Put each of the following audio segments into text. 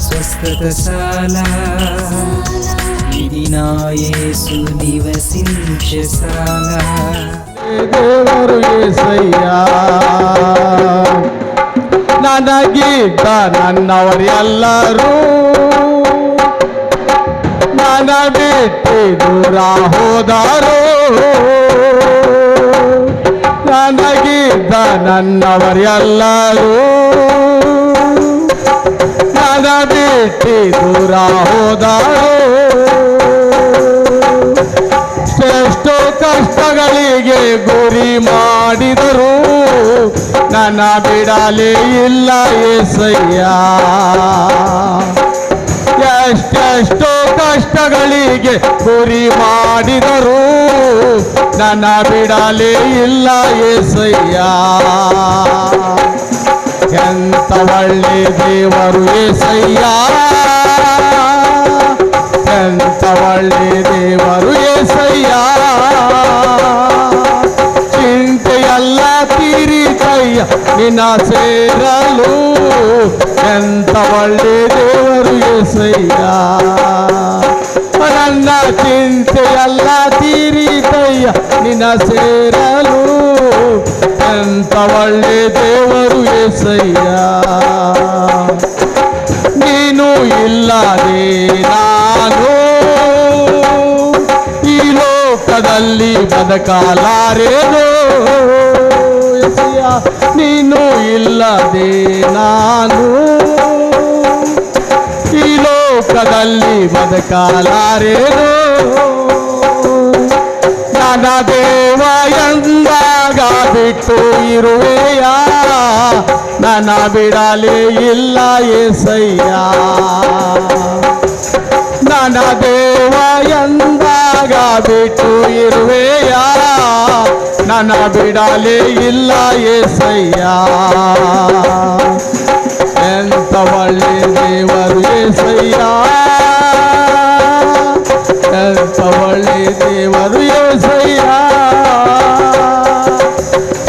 స్వస్థతశాల ఇది నా యేసు నివసించశాల. ದೇವರು యేసయ్ಯಾ ನನಗೀಗ ನನ್ನವರೆಲ್ಲರೂ ನನ್ನ ಬಿಟ್ಟು ದೂರ ಹೋದರು. ನನಗೀಗ ನನ್ನವರೆಲ್ಲರೂ ನನ್ನ ಬಿಟ್ಟು ದೂರ ಹೋದರು. ಎಷ್ಟೋ ಕಷ್ಟಗಳಿಗೆ ಗುರಿ ಮಾಡಿದರು, ನನ್ನ ಬಿಡಲೇ ಇಲ್ಲ యేసయ్య. ಎಷ್ಟೆಷ್ಟೋ ಕಷ್ಟಗಳಿಗೆ ಗುರಿ ಮಾಡಿದರು, ನನ್ನ ಬಿಡಲೇ ಇಲ್ಲ యేసయ్య. ಎಂತ ಒಳ್ಳೆ ದೇವರು యేసయ్య, ಎಂತ ಒಳ್ಳೆ ದೇವರು యేసయ్య. ಚಿಂತೆಯೆಲ್ಲ ತೀರಿತಯ್ಯ ನಿನ್ನ ಸೇರಲು, ಎಂತ ಒಳ್ಳೆ ದೇವರು యేసయ్య. ನನ್ನ ಚಿಂತೆಯೆಲ್ಲ ತೀರಿತಯ್ಯ ನಿನ್ನ ಸೇರಲು, ಎಂತ ಒಳ್ಳೆ ದೇವರು యేసయ్య. ನೀನು ಇಲ್ಲದೆ ನಾನು ಈ ಲೋಕದಲ್ಲಿ ಬದುಕಲಾರೆನು యేసయ్య. ನೀನು ಇಲ್ಲದೆ ನಾನು ಈ ಲೋಕದಲ್ಲಿ ಬದುಕಲಾರೆನು. ನನ್ನ ದೇವ ಎಂದಾಗ ಬಿಟ್ಟು ಇರುವೆಯ, ನನ್ನ ಬಿಡಲೇ ಇಲ್ಲ యేసయ్య. ನನ್ನ ದೇವ ಎಂದಾಗ ಬಿಟ್ಟು ಇರುವೆಯ, ನನ್ನ ಬಿಡಲೇ ಇಲ್ಲ యేసయ్య. ಎಂತ ಒಳ್ಳೆ ದೇವರು యేసయ్య, ಎಂತ ಒಳ್ಳೆ ದೇವರು యేసయ్య.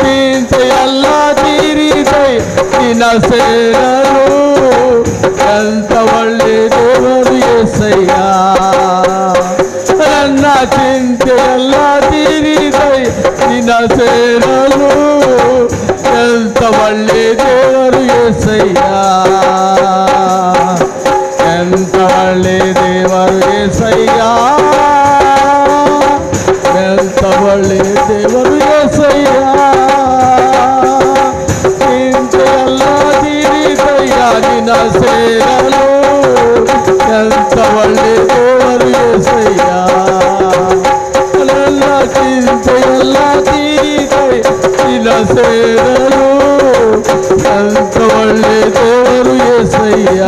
ಚಿಂತೆಯೆಲ್ಲ ತೀರಿದೈ ನಿನ್ನ ಸೇರಲು, ಎಂತ ಒಳ್ಳೆ ದೇವರು యేసయ్య. ನನ್ನ ಚಿಂತೆಯೆಲ್ಲ ತೀರಿದೈ ನಿನ್ನ ಸೇರಲು, ಎಂತ ಒಳ್ಳೆ ದೇವರು యేసయ్య. ಎಂತ ಒಳ್ಳೆ ದೇವರು యేసయ్య, ಎಂತ ಒಳ್ಳೆ ದೇವರು యేసయ్య. ಚಿಂತೆಯೆಲ್ಲ ತೀರಿದಯ್ಯ ನಿನ್ನ ಸೇರಲು, ಎಂತ ಒಳ್ಳೆ ದೇವರು యేసయ్య. ನನ್ನ ಚಿಂತೆಯೆಲ್ಲ ತೀರಿದೈ ನಿನ್ನ ಸೇರಲು, ಎಂತ ಒಳ್ಳೆ ದೇವರು యేసయ్య.